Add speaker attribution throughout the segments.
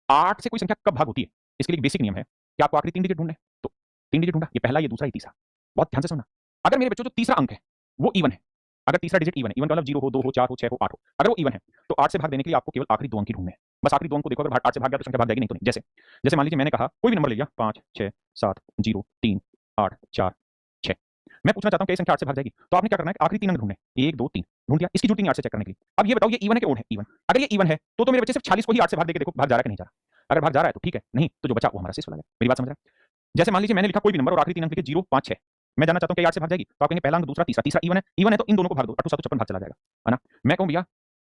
Speaker 1: 8 से कोई संख्या कब भाग होती है, इसके लिए एक बेसिक नियम है कि आपको आखिरी 3 डिजिट ढूंढने। तो 3 डिजिट ढूंढा, ये पहला, ये दूसरा, ये तीसरा। बहुत ध्यान से सुनना। अगर मेरे बच्चों जो तीसरा अंक है वो इवन है, अगर तीसरा डिजिट इवन है, इवन का मतलब 0 हो, 2 हो, 4 हो, 6 हो, 8 हो, अगर वो इवन है तो 8 से भाग देने के लिए आपको केवल आखिरी 2 अंक ही ढूंढने हैं। बस आखिरी 2 अंक को देखो, अगर 8 से भाग गया तो संख्या भाग जाएगी, नहीं तो नहीं। जैसे जैसे मान लीजिए मैंने कहा कोई भी नंबर ले लिया, 5 6 7 0 3 8 4 6। मैं पूछना चाहता हूं कि ये संख्या 8 से भाग जाएगी, तो आपने क्या करना है, आखिरी 3 अंक ढूंढने, 1 2 3 ढूंढ दिया, इसकी जुड़ती नहीं 8 से चेक करने के लिए। अब ये बताओ ये इवन है कि ओड है? इवन। अगर ये इवन है तो मेरे बच्चे सिर्फ 46 को ही 8 से भाग देके देखो भाग जा रहा है कि नहीं जा रहा। अगर भाग जा रहा है तो ठीक है, नहीं तो जो बचा वो हमारा शेष वाला है। मेरी बात समझ रहे हैं? जैसे मान लीजिए मैंने लिखा कोई भी नंबर और आखिरी 3 अंक लिखे 0 5 6। मैं जानना चाहता हूं कि 8 से भाग जाएगी, तो आप कहेंगे पहला अंक दूसरा तीसरा, तीसरा इवन है, इवन है तो इन दोनों को भाग दो, 8 7 56 भाग चला जाएगा, है ना। मैं कहूं भैया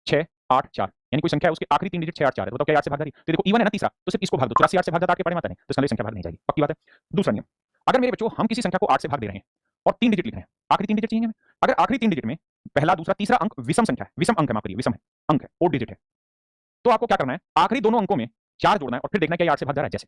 Speaker 1: 6 8 4, यानी कोई संख्या है उसके आखिरी 3 डिजिट 6 8 4 है, तो बताओ क्या 8 से भाग जा रही है? तो देखो इवन है ना तीसरा, तो सिर्फ इसको भाग दो, 84 8 से भाग जाता है, आपके पढ़े में आता नहीं, तो इसका संख्या भाग नहीं जाएगी, पक्की बात है। दूसरा नियम, अगर मेरे बच्चों हम किसी संख्या को 8 से भाग दे रहे हैं और 3 डिजिट लिख रहे हैं, आखिरी 3 डिजिट चाहिए हमें। अगर आखिरी 3 डिजिट में पहला दूसरा तीसरा अंक विषम संख्या है, विषम अंक है, माफ करिए विषम है, अंक है, ओड डिजिट है, तो आपको क्या करना है, आखिरी दोनों अंकों में 4 जोड़ना है और फिर देखना है क्या 8 से भाग जा रहा है। जैसे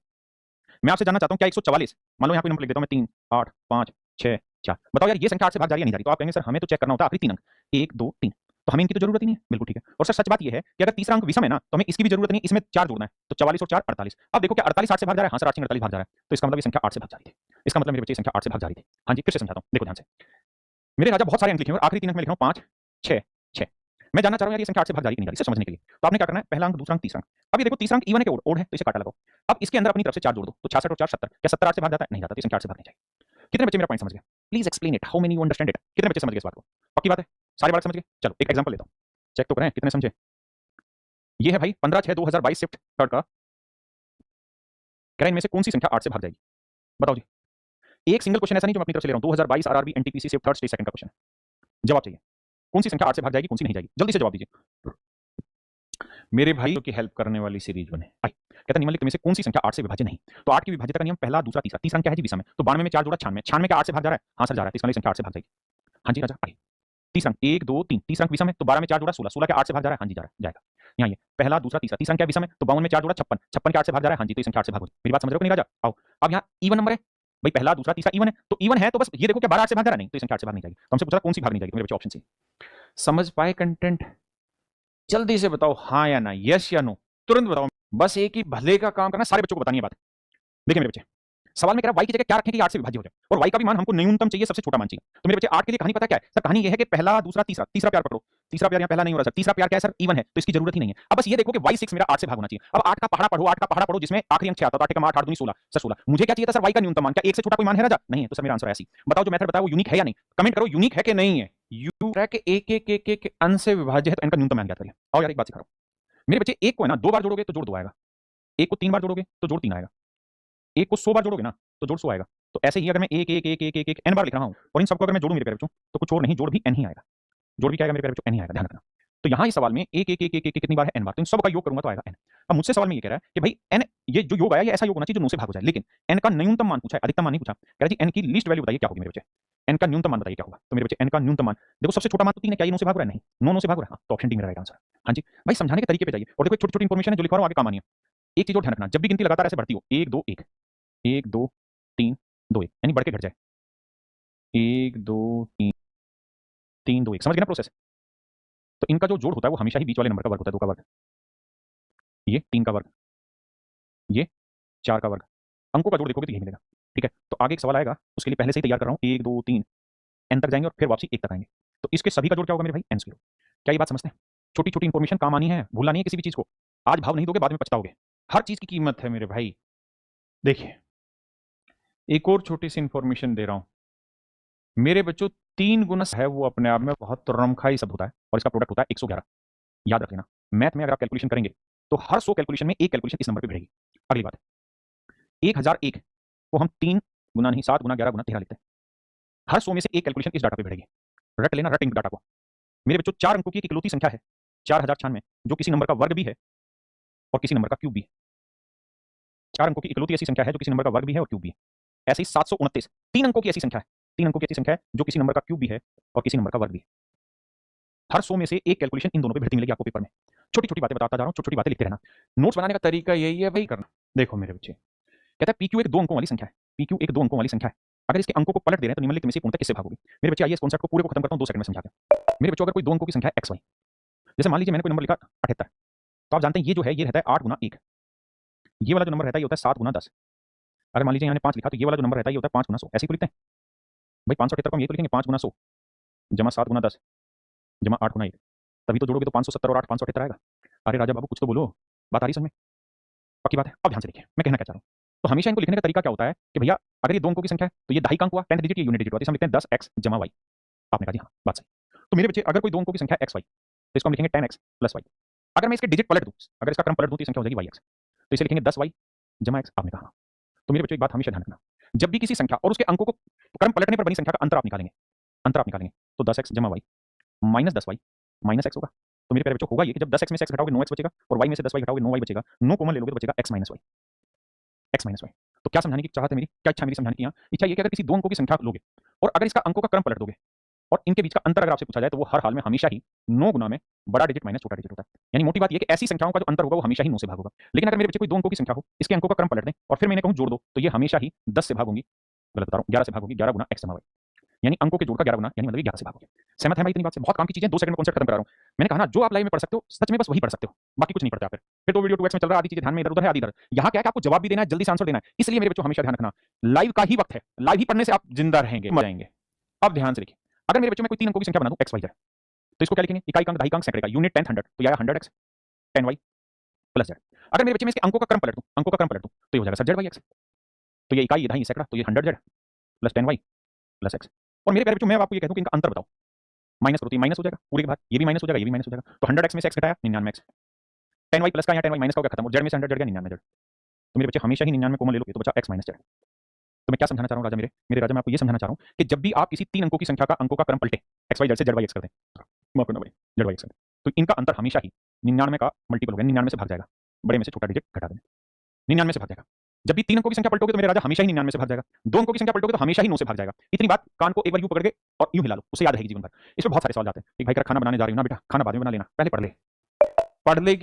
Speaker 1: मैं आपसे जानना चाहता हूं क्या 144, मान लो यहां कोई नंबर लिख देता हूं मैं 3 8 5 6 4, बताओ यार ये संख्या 8 से भाग जा रही है नहीं जा रही? तो आप कहेंगे सर हमें तो चेक करना होता है आखिरी 3 अंक 1 2 3, तो हमें इनकी तो जरूरत ही नहीं है। बिल्कुल ठीक है। और सर सच बात ये है कि अगर तीसरा अंक विषम है ना तो हमें इसकी भी जरूरत नहीं, इसमें 4 जोड़ना है, तो 44 और 4 48। अब देखो क्या 48 8 से भाग जा रहा है? हां सर 8 से 48 भाग जा रहा है, तो इसका मतलब ये संख्या 8 से भाग जा रही थी। इसका मतलब मेरे बच्चे संख्या 8 से भाग जा रही थी। हां जी, फिर से समझाता हूं, देखो ध्यान से। मेरे राजा बहुत सारे अंक लिखे हैं और आखिरी 3 अंक में लिख रहा हूं 5 6 6। मैं जानना चाह रहा हूं यार ये संख्या 8 से भाग जा रही है कि नहीं जा रही, इसे समझने के लिए। तो आपने क्या करना है, पहला अंक दूसरा अंक तीसरा अंक। अब ये देखो तीसरा अंक इवन है कि ओड है, तो इसे काटा लगाओ। अब इसके अंदर अपनी तरफ से 4 जोड़ दो, तो 66 और 4 70। क्या 70 8 से भाग जाता है? नहीं जाता, तो ये संख्या 8 से भाग नहीं जाएगी। कितने बच्चे मेरा पॉइंट समझ गए? Please explain it, how many you understand it? कितने बच्चे समझ गए इस बात को? पक्की बात है, सारे बात समझ गए? चलो एक एग्जांपल लेता हूं, चेक तो करें कितने समझे। ये है भाई 15 6 2022 शिफ्ट थर्ड का, कह रहे इनमें से कौन सी संख्या 8 से भाग जाएगी? बताओ जी। एक सिंगल क्वेश्चन ऐसा नहीं जो मैं अपनी तरफ से ले रहा हूं, 2022 RRB NTPC shift third stage second का क्वेश्चन है। जवाब चाहिए, कौन सी संख्या 8 से भाग जाएगी, कौन सी नहीं जाएगी? जल्दी से जवाब दीजिए मेरे भाई की हेल्प करने वाली सीरीज बने। कहता निम्नलिखित में से कौन सी संख्या 8 से विभाज्य नहीं? तो 8 की विभाज्यता का नियम पहला दूसरा तीसरा, तीसरा क्या है जी विषम है, तो 92 में 4 जोड़ा 96, 96 का 8 से भाग जा रहा है? हां सर जा रहा है, तो इसका मतलब संख्या 8 से भाग जाएगी। हां जी राजा आगे। तीसरा 1 2 3, तीसरा विषम है तो 12 में 4 जोड़ा 16, 16 के 8 से भाग जा रहा है? हां जी जा रहा है, जाएगा। यहाँ ये पहला दूसरा तीसरा, तीसरा क्या विषम है तो 52 में 4 जोड़ा 56, 56 के 8 से भाग जा रहा है? हां जी, तो ये संख्या 8 से भाग होगी। मेरी बात समझ रहे हो कि नहीं राजा? आओ अब यहाँ इवन नंबर है भाई, पहला दूसरा तीसरा इवन है, तो इवन है तो बस ये देखो क्या 12 8 से भाग जा रहा है? नहीं, तो ये संख्या 8 से भाग नहीं जाएगी। तो हमसे पूछा कौन सी भाग नहीं जाएगी, मेरे बच्चे ऑप्शन सी। समझ पाए कंटेंट? जल्दी से बताओ हाँ या ना, यस या नो, तुरंत बताओ। बस एक ही भले का काम करना, सारे बच्चों को बतानी है बात। देखिए मेरे बच्चे, सवाल में कह रहा है y की जगह क्या रखें कि 8 से विभाज्य हो जाए, और y का भी मान हमको न्यूनतम चाहिए, सबसे छोटा मान चाहिए। तो मेरे बच्चे 8 के लिए कहानी पता क्या है सर? कहानी ये है कि पहला दूसरा तीसरा, तीसरा प्यार पकड़ो, तीसरा प्यार यहाँ पहला नहीं हो रहा सर, तीसरा प्यार क्या है सर? इवन है, तो इसकी जरूरत ही नहीं है। अब बस ये देखो कि y6 मेरा 8 से भाग होना चाहिए। अब 8 का पहाड़ा पढ़ो, 8 का पहाड़ा पढ़ो जिसमें आखिरी अंक 6 आता है, तो 8 का 8 8 दूनी 16, सर 16। मुझे क्या चाहिए था सर? y का न्यूनतम मान। क्या 1 से छोटा कोई मान है राजा? नहीं है, तो सर मेरा आंसर है ऐसी। बताओ जो मेथड बताया वो यूनिक है या नहीं? कमेंट करो यूनिक है कि नहीं है। यू है कि एक अंश से विभाज्य है तो इनका न्यूनतम मान ज्ञात करिए। आओ यार एक बात सिखा रहा हूं मेरे बच्चे, एक को है ना 2 बार जोड़ोगे तो जोड़ 2 आएगा, एक को 3 बार जोड़ोगे तो जोड़ 3 आएगा, एक को 100 बार जोड़ोगे ना तो जोड़ 100 आएगा। तो ऐसे ही अगर मैं एक एक एक एक एक एक n बार लिख रहा हूं और इन सबको अगर मैं जोड़ूं मेरे प्यारे बच्चों तो कुछ और नहीं, जोड़ भी n ही आएगा। जोड़ भी क्या आएगा मेरे प्यारे बच्चों? n ही आएगा, ध्यान रखना। तो यहाँ इस सवाल में एक एक एक एक एक कितनी बार है? n बार, तो इन सब का योग करूंगा तो आएगा n। अब मुझसे सवाल में ये कह रहा है कि भाई n, ये जो योग आया ये ऐसा योग होना चाहिए जो 9 से भाग हो जाए, लेकिन n का न्यूनतम मान पूछा है, अधिकतम मान नहीं पूछा। कह रहा जी n की लीस्ट वैल्यू बताइए क्या होगी मेरे बच्चे, n का न्यूनतम मान बताइए क्या होगा। तो मेरे बच्चे n का न्यूनतम मान देखो, सबसे छोटा मान तो 3 है, क्या ये 9 से भाग रहा है? नहीं, 9 9 से भाग रहा है, तो ऑप्शन डी मेरा राइट आंसर। हाँ जी भाई, समझाने के तरीके पे जाइए। और देखो छोटी छोटी इंफॉर्मेशन है जो लिखा रहा हूं, आगे काम आनी है। एक चीज और ध्यान रखना, जब भी गिनती लगातार ऐसे बढ़ती हो 1 2 1 1 2 3 2 1, यानी बढ़ के घट जाए 1 2 3 3 2 1, समझ गए ना प्रोसेस? तो इनका जो जोड़ होता है वो हमेशा ही बीच वाले नंबर का वर्ग होता है, 2 का वर्ग, ये 3 का वर्ग, ये 4 का वर्ग। अंकों का जोड़ देखोगे तो यही मिलेगा। ठीक है, तो आगे एक सवाल आएगा, उसके लिए पहले से ही तैयार कर रहा हूं। 1 2 3 n तक जाएंगे और फिर वापसी 1 तक आएंगे, तो इसके सभी का जोड़ क्या होगा मेरे भाई? n²। क्या ये बात समझते हैं? छोटी छोटी इंफॉर्मेशन काम आनी है, भूलना नहीं है किसी भी चीज को। आज भाव नहीं दोगे बाद में पछताओगे। हर चीज की कीमत है मेरे भाई। देखिए एक और छोटी सी इंफॉर्मेशन दे रहा हूं मेरे बच्चों, 3 गुणस है वो अपने आप में बहुत रमखाई शब्द होता है और इसका प्रोडक्ट होता है 111। याद रख लेना, मैथ में अगर आप कैलकुलेशन करेंगे तो हर 100 कैलकुलेशन में एक कैलकुलेशन इस नंबर पे भिड़ेगी। अगली बात, 1001 को हम 3 गुना नहीं 7 गुना 11 गुना 13 लिखते हैं। हर 100 में से एक कैलकुलेशन इस डाटा पे भिड़ेगी। रट लेना, रट इन डाटा को। मेरे बच्चों 4 अंकों की एक इकलौती संख्या है 4096, जो किसी नंबर का वर्ग भी है और किसी नंबर का क्यूब भी है। 4 अंकों की इकलौती ऐसी संख्या है जो किसी नंबर का वर्ग भी है और क्यूब भी है। ऐसे ही 729 3 अंकों की ऐसी संख्या है, 3 अंकों की ऐसी संख्या है जो किसी नंबर का क्यूब भी है और किसी नंबर का वर्ग भी है। हर 100 में से एक कैलकुलेशन इन दोनों पे भिड़ती मिलेगी आपको पेपर में। छोटी छोटी बातें बताता जा रहा हूं, छोटी छोटी बातें लिखते रहना। नोट्स बनाने का तरीका यही है भाई करना। देखो मेरे बच्चे, कहता है पीक्यू एक 2 अंकों वाली संख्या है, पीक्यू एक 2 अंकों वाली संख्या है, अगर इसके अंकों को पलट दे रहे हैं तो निम्नलिखित में से पूर्णतः किससे भागोगे? मेरे बच्चे आइए इस कॉन्सेप्ट को पूरे को खत्म करता हूं, 2 सेकंड में समझाते हैं। मेरे बच्चों अगर कोई 2 अंकों की संख्या है xy, जैसे मान लीजिए मैंने कोई नंबर लिखा 78, तो आप जानते हैं ये जो है ये रहता है 8 गुना 1, ये वाला जो नंबर रहता है ये होता है 7 गुना 10। अगर मान लीजिए यहाँ 5 लिखा तो ये वाला जो नंबर रहता है ये होता है 5 गुना 100। ऐसे ही तो लिखते हैं भाई, 578 को हम ये तो लिखेंगे 5 गुना 100 जमा 7 गुना 10 जमा 8 गुना 1। तभी तो जोड़ोगे तो 570 और 8 578 आएगा। अरे राजा बाबू कुछ तो बोलो, बात आ रही समझ में? पक्की बात है। अब ध्यान से देखिए मैं कहना क्या चाह रहा हूँ। तो हमेशा इनको लिखने का तरीका क्या होता है कि भैया अगर ये दो अंकों की संख्या है तो ये दहाई का अंक हुआ, 10th डिजिट ये यूनिट डिजिट हुआ, तो इसे हम लिखते हैं 10x जमा y। आपने कहा जी हाँ बात सही। तो मेरे बच्चे अगर कोई दो अंकों की संख्या x y तो इसको हम लिखेंगे 10x प्लस y। अगर मैं इसके डिजिट पलट दूं, अगर इसका क्रम पलट दूं तो ये संख्या हो जाएगी yx, तो इसे लिखेंगे 10y जमा x। आपने कहा हाँ। तो मेरे बच्चों एक बात हमेशा ध्यान रखना, जब भी किसी संख्या और उसके अंकों को क्रम पलटने पर बनी संख्या का अंतर आप निकालेंगे, अंतर आप निकालेंगे तो 10x जमा y minus 10y minus x होगा। तो मेरे प्यारे बच्चों होगा ये कि जब 10x में से x घटाओगे 9x बचेगा और y में से 10y घटाओगे 9y बचेगा, 9 कॉमन ले लोगे तो बचेगा x minus y, x minus y। तो क्या समझाने की चाहत है मेरी, क्या इच्छा मेरी समझाने की? यहाँ इच्छा ये कि अगर किसी दो अंकों की संख्या लोगे और अगर इसका अंकों का क्रम पलट दोगे और इनके बीच का अंतर अगर आपसे पूछा जाए तो वो हर हाल में हमेशा ही 9 गुना में बड़ा डिजिट माइनस छोटा डिजिट होता है। यानी मोटी बात ये कि ऐसी संख्याओं का जो अंतर होगा वो हमेशा ही 9 से भाग होगा। लेकिन अगर मेरे बच्चे कोई दो अंकों की संख्या हो, इसके अंकों का क्रम पलट दें और फिर मैंने कहूं जोड़ दो, तो ये हमेशा ही 10 से भाग होंगी, गलत बता रहा हूं, 11 से भाग होगी, 11 गुना x जमा y। यानी अंकों के जोड़ का 11 गुना यानी मतलब 11 से भाग होगी। सहमत है भाई इतनी बात से? बहुत काम की चीजें, 2 सेकंड में कॉन्सेप्ट खत्म करा रहा हूं। मैंने कहा ना जो आप लाइव में पढ़ सकते हो सच में बस वही पढ़ सकते हो, बाकी कुछ नहीं पढ़ते आप। फिर तो वीडियो 2x में चल रहा है, आधी चीजें ध्यान में इधर उधर है, आधी इधर। यहाँ क्या है कि आपको जवाब भी देना है, जल्दी से आंसर देना है। इसलिए मेरे बच्चों हमेशा ध्यान रखना, लाइव का ही वक्त है, लाइव ही पढ़ने से आप जिंदा रहेंगे, मर जाएंगे। अब ध्यान से देखिए, अगर मेरे बच्चों में कोई 3 अंकों की संख्या बना दूं x y z, तो इसको क्या लिखेंगे? इकाई का अंक, दहाई का अंक, सैकड़े का, यूनिट 10 100, तो ये आया 100x 10y प्लस z। अगर मेरे बच्चे में इसके अंकों का क्रम पलट दूं, अंकों का क्रम पलट दूं तो ये हो जाएगा 7z/x। तो ये इकाई, ये दहाई, ये सैकड़ा, तो ये 100z plus 10y plus x। और मेरे प्यारे बच्चों मैं आपको ये कह दूं कि इनका अंतर बताओ, माइनस करो तो ये माइनस हो जाएगा पूरे के बाद, ये भी माइनस हो जाएगा, ये भी माइनस हो जाएगा। तो 100x में से x घटाया 99x, 10y प्लस का यहाँ 10y माइनस का हो गया खत्म, और z में से 100z गया 99z। तो मेरे बच्चे हमेशा ही 99 कॉमन ले लोगे तो बचा x माइनस z। तो मैं क्या समझाना चाह रहा हूँ राजा मेरे राजा, मैं आपको ये समझाना चाह रहा हूँ कि जब भी आप किसी 3 अंकों की संख्या का अंकों का क्रम पलटे, x y z से z y x कर दें, माफ करना भाई, z y x कर दें, तो इनका अंतर हमेशा ही 99 का मल्टीपल होगा, 99 से भाग जाएगा, बड़े में से छोटा डिजिट घटा देना, 99 से भाग जाएगा। जब भी 3 अंकों की संख्या पलटोगे तो मेरे राजा हमेशा ही 99 से भाग जाएगा, 2 अंकों की संख्या पलटोगे तो हमेशा ही 9 से भाग जाएगा। इतनी बात कान को एक बार यूं पकड़ के और यूं हिला लो, उससे याद रहेगी जीवन भर। इसमें बहुत सारे सवाल आते हैं कि भाई खाना बनाने जा रही हूं ना बेटा, खाना बाद में बना लेना, पहले पढ़ ले, पढ़ लेगी